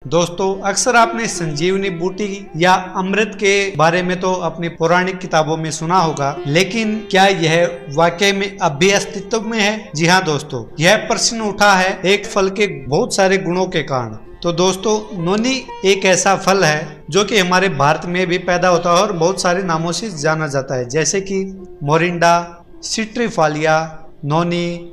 दोस्तों अक्सर आपने संजीवनी बूटी या अमृत के बारे में तो अपनी पौराणिक किताबों में सुना होगा, लेकिन क्या यह वाकई में अब भी अस्तित्व में है? जी हाँ दोस्तों, यह प्रश्न उठा है एक फल के बहुत सारे गुणों के कारण। तो दोस्तों नोनी एक ऐसा फल है जो कि हमारे भारत में भी पैदा होता है और बहुत सारे नामों से जाना जाता है, जैसे कि मोरिंडा, सिट्रीफालिया, नोनी,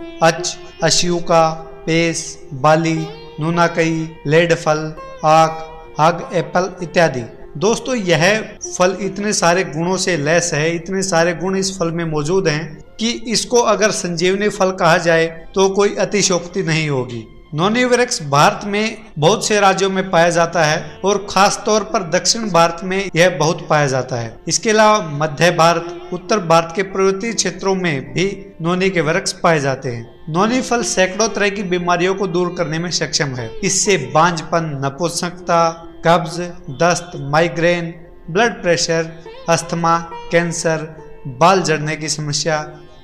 अश्यूका, पेस, बाली, नूनाकई, लेड फल, आग एप्पल इत्यादि। दोस्तों यह फल इतने सारे गुणों से लैस है, इतने सारे गुण इस फल में मौजूद हैं कि इसको अगर संजीवनी फल कहा जाए तो कोई अतिशयोक्ति नहीं होगी। नोनी वृक्ष भारत में बहुत से राज्यों में पाया जाता है और खास तौर पर दक्षिण भारत में यह बहुत पाया जाता है। इसके अलावा मध्य भारत, उत्तर भारत के पर्वतीय क्षेत्रों में भी नोनी के वृक्ष पाए जाते हैं। नोनी फल सैकड़ों तरह की बीमारियों को दूर करने में सक्षम है। इससे बांझपन, नपुंसकता, कब्ज, दस्त, migraine, blood pressure, asthma, cancer, बाल झड़ने की समस्या,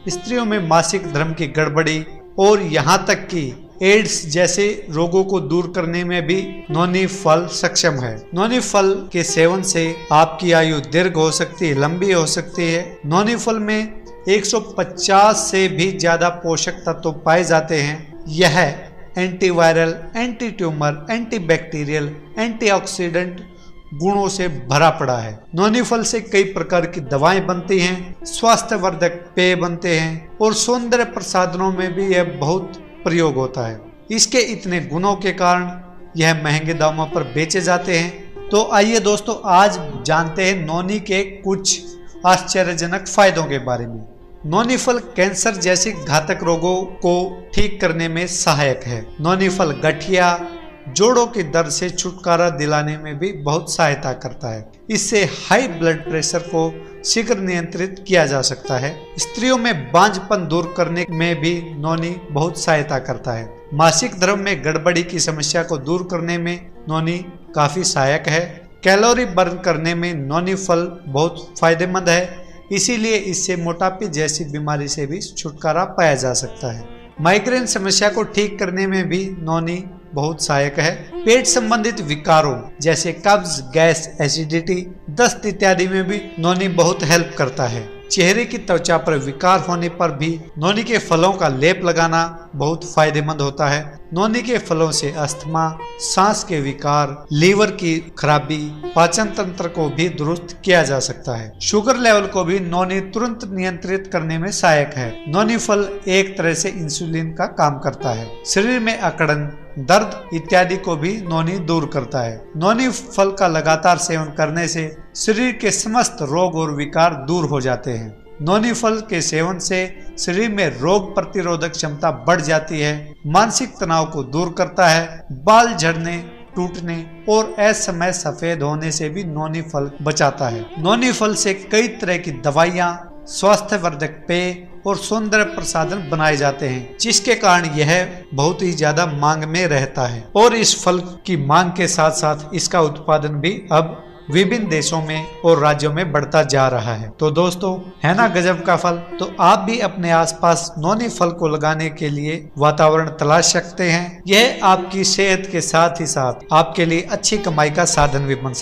स्त्रियों में मासिक धर्म की गड़बड़ी और यहाँ तक कि एड्स जैसे रोगों को दूर करने में भी नोनी फल सक्षम है। नोनी फल के सेवन से आपकी आयु दीर्घ हो सकती है, लंबी हो सकती है। नोनी फल में 150 से भी ज्यादा पोषक तत्व पाए जाते हैं। यह antiviral, anti tumour, antibacterial, antioxidant गुणों से भरा पड़ा है। नोनी फल से कई प्रकार की दवाएं बनती हैं, स्वास्थ्यवर्धक पेय बनते हैं और सौंदर्य प्रसाधनों में भी यह बहुत प्रयोग होता है। इसके इतने गुणों के कारण यह महंगे दामों पर बेचे जाते हैं। तो आइए दोस्तों आज जानते हैं नोनी के कुछ आश्चर्यजनक फायदों के बारे में। नोनी फल कैंसर जैसे घातक रोगों को ठीक करने में सहायक है। नोनी फल गठिया, जोड़ों के दर्द से छुटकारा दिलाने में भी बहुत सहायता करता है। इससे हाई ब्लड प्रेशर को शीघ्र नियंत्रित किया जा सकता है। स्त्रियों में बांझपन दूर करने में भी नोनी बहुत सहायता करता है। मासिक धर्म में गड़बड़ी की समस्या को दूर करने में नोनी काफी सहायक है। कैलोरी बर्न करने में नोनी फल बहुत फायदेमंद है, इसीलिए इससे मोटापे जैसी बीमारी से भी छुटकारा पाया जा सकता है। माइग्रेन समस्या को ठीक करने में भी नोनी बहुत सहायक है। पेट संबंधित विकारों जैसे कब्ज, गैस, एसिडिटी, दस्त इत्यादि में भी नोनी बहुत हेल्प करता है। चेहरे की त्वचा पर विकार होने पर भी नोनी के फलों का लेप लगाना बहुत फायदेमंद होता है। नोनी के फलों से अस्थमा, सांस के विकार, लीवर की खराबी, पाचन तंत्र को भी दुरुस्त किया जा सकता है। शुगर लेवल को भी नोनी तुरंत नियंत्रित करने में सहायक है। नोनी फल एक तरह से इंसुलिन का काम करता है। शरीर में अकड़न, दर्द इत्यादि को भी नोनी दूर करता है। नोनी फल का लगातार सेवन करने से शरीर के समस्त रोग और विकार दूर हो जाते हैं। नोनी फल के सेवन से शरीर में रोग प्रतिरोधक क्षमता बढ़ जाती है, मानसिक तनाव को दूर करता है, बाल झड़ने, टूटने और असमय सफेद होने से भी नोनी फल बचाता है। नोनी फल से कई तरह की दवाइयाँ, स्वास्थ्यवर्धक पेय और सौंदर्य प्रसाधन बनाए जाते हैं, जिसके कारण यह बहुत ही ज्यादा मांग में रहता है। और इस फल की मांग के साथ साथ इसका उत्पादन भी अब विभिन्न देशों में और राज्यों में बढ़ता जा रहा है। तो दोस्तों है ना गजब का फल। तो आप भी अपने आसपास नोनी फल को लगाने के लिए वातावरण तलाश सकते हैं। यह आपकी सेहत के साथ ही साथ आपके लिए अच्छी कमाई का साधन भी बन सकता है।